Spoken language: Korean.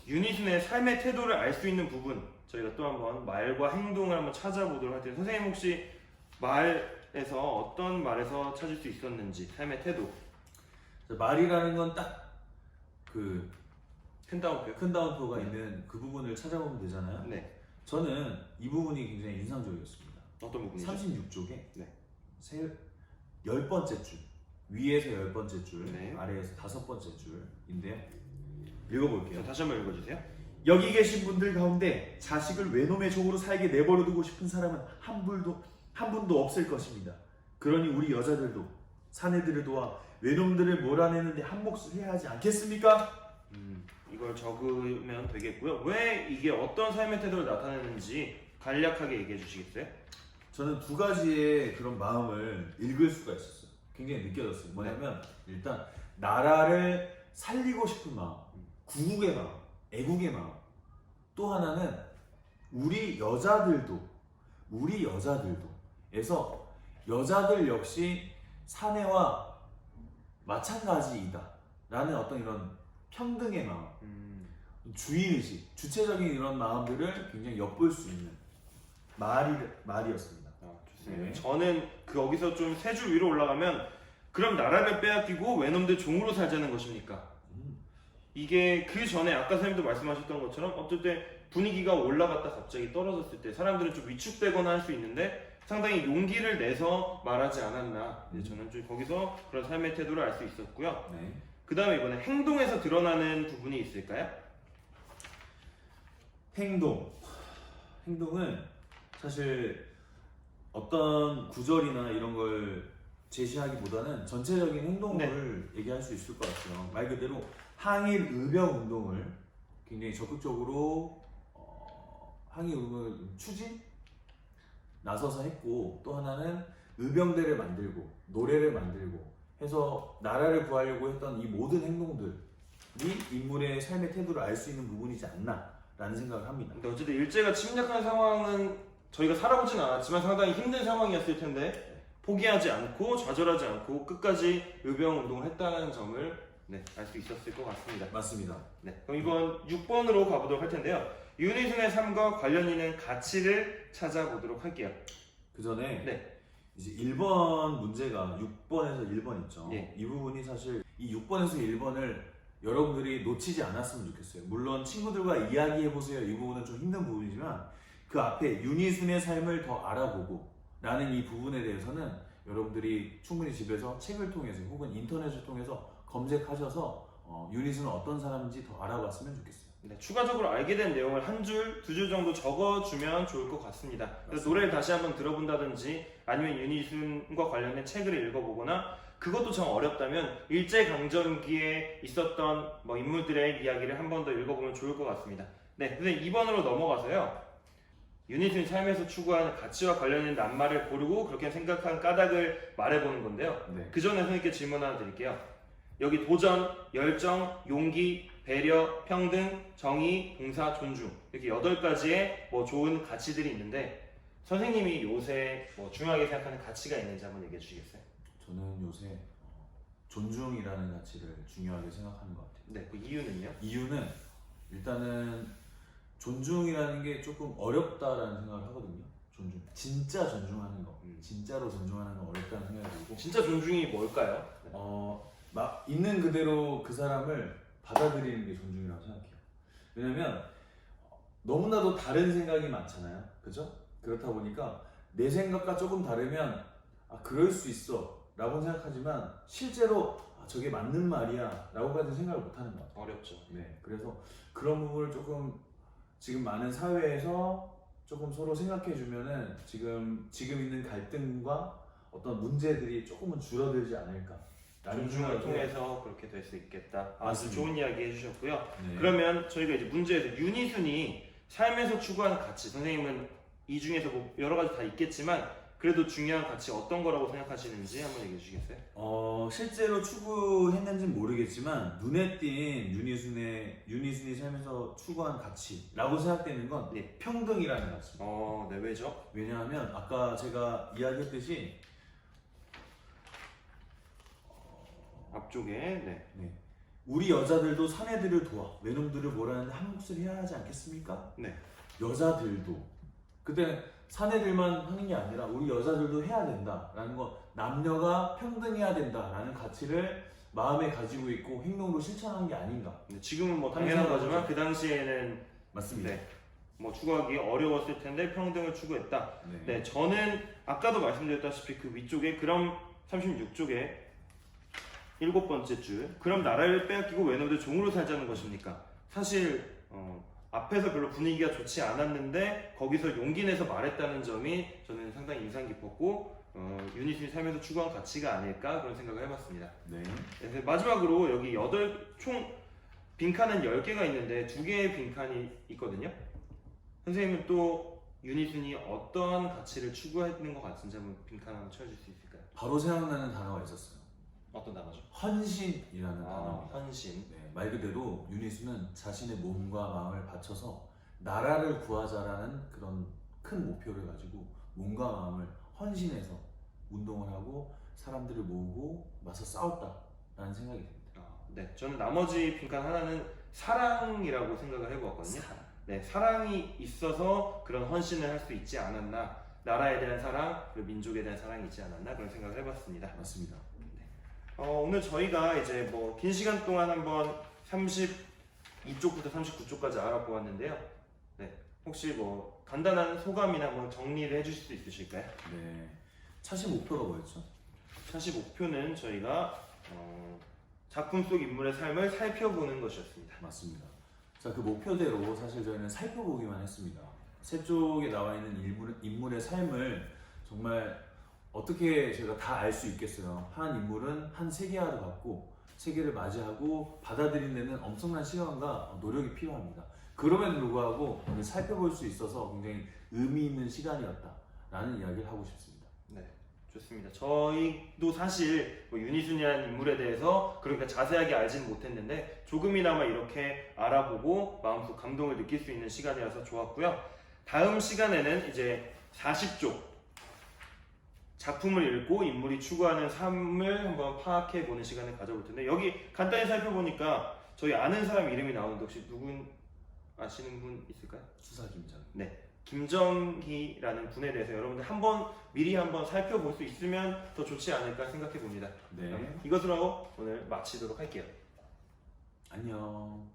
윤희순의 삶의 태도를 알 수 있는 부분, 저희가 또 한번 말과 행동을 한번 찾아보도록 할 텐데, 선생님 혹시 말에서 어떤 말에서 찾을 수 있었는지, 삶의 태도. 말이라는 건 딱 그 큰 따옴표. 큰 따옴표가 있는 그 부분을 찾아보면 되잖아요. 네. 저는 이 부분이 굉장히 인상적이었습니다. 어떤 부분이죠? 36쪽에 네. 10번째 줄, 위에서 10번째 줄, 네. 아래에서 5번째 줄인데요. 읽어볼게요. 다시 한번 읽어주세요. 여기 계신 분들 가운데 자식을 외놈의 종으로 살게 내버려두고 싶은 사람은 한 분도 없을 것입니다. 그러니 우리 여자들도 사내들을 도와 외놈들을 몰아내는데 한 몫을 해야 하지 않겠습니까? 이걸 적으면 되겠고요. 왜 이게 어떤 삶의 태도를 나타내는지 간략하게 얘기해 주시겠어요? 저는 두 가지의 그런 마음을 읽을 수가 있었어요. 굉장히 느껴졌어요. 뭐냐면 일단 나라를 살리고 싶은 마음, 구국의 마음, 애국의 마음. 또 하나는 우리 여자들도 에서 여자들 역시 사내와 마찬가지이다 라는 어떤 이런 평등의 마음, 주인의식, 주체적인 이런 마음들을 굉장히 엿볼 수 있는 말이었습니다. 좋습니다. 네. 저는 거기서 좀 세 줄 위로 올라가면, 그럼 나라를 빼앗기고 외놈들 종으로 살자는 것입니까? 이게 그 전에 아까 선생님도 말씀하셨던 것처럼 어떨 때 분위기가 올라갔다 갑자기 떨어졌을 때 사람들은 좀 위축되거나 할 수 있는데 상당히 용기를 내서 말하지 않았나. 저는 좀 거기서 그런 삶의 태도를 알 수 있었고요. 네. 그 다음에 이번에 행동에서 드러나는 부분이 있을까요? 행동은 사실 어떤 구절이나 이런 걸 제시하기보다는 전체적인 행동을 얘기할 수 있을 것 같아요. 말 그대로 항일 의병 운동을 굉장히 적극적으로 항일 운동을 추진 나서서 했고, 또 하나는 의병대를 만들고 노래를 만들고 해서 나라를 구하려고 했던 이 모든 행동들이 인물의 삶의 태도를 알 수 있는 부분이지 않나라는 생각을 합니다. 근데 어쨌든 일제가 침략한 상황은 저희가 살아보진 않았지만 상당히 힘든 상황이었을 텐데 포기하지 않고 좌절하지 않고 끝까지 의병 운동을 했다는 점을 알 수 있었을 것 같습니다. 맞습니다. 그럼 이번 6번으로 가보도록 할 텐데요. 윤희순의 삶과 관련 있는 가치를 찾아보도록 할게요. 그 전에 이제 1번 문제가 6번에서 1번 있죠. 예. 이 부분이 사실 이 6번에서 1번을 여러분들이 놓치지 않았으면 좋겠어요. 물론 친구들과 이야기해보세요. 이 부분은 좀 힘든 부분이지만 그 앞에 윤희순의 삶을 더 알아보고 라는 이 부분에 대해서는 여러분들이 충분히 집에서 책을 통해서 혹은 인터넷을 통해서 검색하셔서 윤희순은 어떤 사람인지 더 알아봤으면 좋겠어요. 추가적으로 알게 된 내용을 한 줄, 두 줄 정도 적어주면 좋을 것 같습니다. 그래서 노래를 다시 한번 들어본다든지 아니면 윤희순과 관련된 책을 읽어보거나, 그것도 정 어렵다면 일제강점기에 있었던 인물들의 이야기를 한 번 더 읽어보면 좋을 것 같습니다. 선생님 2번으로 넘어가서요. 윤희순이 삶에서 추구하는 가치와 관련된 낱말을 고르고 그렇게 생각한 까닭을 말해보는 건데요. 그 전에 선생님께 질문 하나 드릴게요. 여기 도전, 열정, 용기, 배려, 평등, 정의, 봉사, 존중, 이렇게 8가지의 좋은 가치들이 있는데 선생님이 요새 중요하게 생각하는 가치가 있는지 한번 얘기해 주시겠어요? 저는 요새 존중이라는 가치를 중요하게 생각하는 것 같아요. 그 이유는요? 이유는 일단은 존중이라는 게 조금 어렵다라는 생각을 하거든요. 진짜 존중하는 거, 진짜로 존중하는 건 어렵다는 생각이 들고, 진짜 존중이 뭘까요? 막 있는 그대로 그 사람을 받아들이는 게 존중이라고 생각해요. 왜냐면 너무나도 다른 생각이 많잖아요. 그죠? 그렇다 보니까 내 생각과 조금 다르면 그럴 수 있어 라고 생각하지만 실제로 저게 맞는 말이야 라고까지 생각을 못하는 것 같아요. 어렵죠. 그래서 그런 부분을 조금 지금 많은 사회에서 조금 서로 생각해주면은 지금 있는 갈등과 어떤 문제들이 조금은 줄어들지 않을까. 존중을 통해서 그렇게 될 수 있겠다. 아주 맞습니다. 좋은 이야기 해주셨고요. 그러면 저희가 이제 문제에서 윤희순이 삶에서 추구하는 가치, 선생님은 이 중에서 여러 가지 다 있겠지만 그래도 중요한 가치 어떤 거라고 생각하시는지 한번 얘기해 주시겠어요? 실제로 추구했는지는 모르겠지만 눈에 띈 윤희순이 삶에서 추구한 가치라고 생각되는 건 평등이라는 가치입니다. 왜죠? 왜냐하면 아까 제가 이야기했듯이 앞쪽에 우리 여자들도 사내들을 도와 외놈들을 몰아내는 한 몫을 해야 하지 않겠습니까? 네. 여자들도 그때 사내들만 하는 게 아니라 우리 여자들도 해야 된다라는 거, 남녀가 평등해야 된다라는 가치를 마음에 가지고 있고 행동으로 실천하는 게 아닌가. 네, 지금은 뭐 당연한 거지만 그 당시에는 맞습니다. 네, 뭐 추구하기 어려웠을 텐데 평등을 추구했다. 네. 네, 저는 아까도 말씀드렸다시피 그 위쪽에 그럼 36쪽에 7번째 줄, 그럼 나라를 빼앗기고 외놈들 종으로 살자는 것입니까? 사실 앞에서 별로 분위기가 좋지 않았는데 거기서 용기 내서 말했다는 점이 저는 상당히 인상 깊었고 유니슨이 살면서 추구한 가치가 아닐까 그런 생각을 해봤습니다. 네. 그래서 마지막으로 여기 총 빈칸은 10개가 있는데 2개의 빈칸이 있거든요. 선생님은 또 유니슨이 어떠한 가치를 추구했는 것 같은지 한번 빈칸 한번 쳐줄 수 있을까요? 바로 생각나는 단어가 있었어요. 어떤 단어죠? 헌신이라는 단어입니다. 헌신. 네, 말 그대로 유니스는 자신의 몸과 마음을 바쳐서 나라를 구하자라는 그런 큰 목표를 가지고 몸과 마음을 헌신해서 운동을 하고 사람들을 모으고 맞서 싸웠다라는 생각이 듭니다. 네, 저는 나머지 빈칸 하나는 사랑이라고 생각을 해보았거든요. 네, 사랑이 있어서 그런 헌신을 할 수 있지 않았나, 나라에 대한 사랑, 그리고 민족에 대한 사랑이 있지 않았나 그런 생각을 해봤습니다. 맞습니다. 오늘 저희가 이제 뭐 긴 시간 동안 한번 32쪽부터 39쪽까지 알아보았는데요. 네, 혹시 뭐 간단한 소감이나 뭐 정리를 해주실 수 있으실까요? 네, 차시 목표가 뭐였죠? 사실 목표는 저희가 작품 속 인물의 삶을 살펴보는 것이었습니다. 맞습니다. 자, 그 목표대로 사실 저희는 살펴보기만 했습니다. 세 쪽에 나와 있는 인물의 삶을 정말 어떻게 제가 다 알 수 있겠어요. 한 인물은 한 세계화를 받고 세계를 맞이하고 받아들이는 데는 엄청난 시간과 노력이 필요합니다. 그럼에도 불구하고 오늘 살펴볼 수 있어서 굉장히 의미 있는 시간이었다라는 이야기를 하고 싶습니다. 네, 좋습니다. 저희도 사실 뭐 유니순이라는 인물에 대해서 그렇게 자세하게 알지는 못했는데 조금이나마 이렇게 알아보고 마음속 감동을 느낄 수 있는 시간이라서 좋았고요. 다음 시간에는 이제 40쪽 작품을 읽고 인물이 추구하는 삶을 한번 파악해 보는 시간을 가져볼 텐데 여기 간단히 살펴보니까 저희 아는 사람 이름이 나오는데 혹시 누군 아시는 분 있을까요? 수사 김장. 네, 김정희라는 분에 대해서 여러분들 미리 한번 살펴볼 수 있으면 더 좋지 않을까 생각해 봅니다. 네. 이것으로 오늘 마치도록 할게요. 안녕.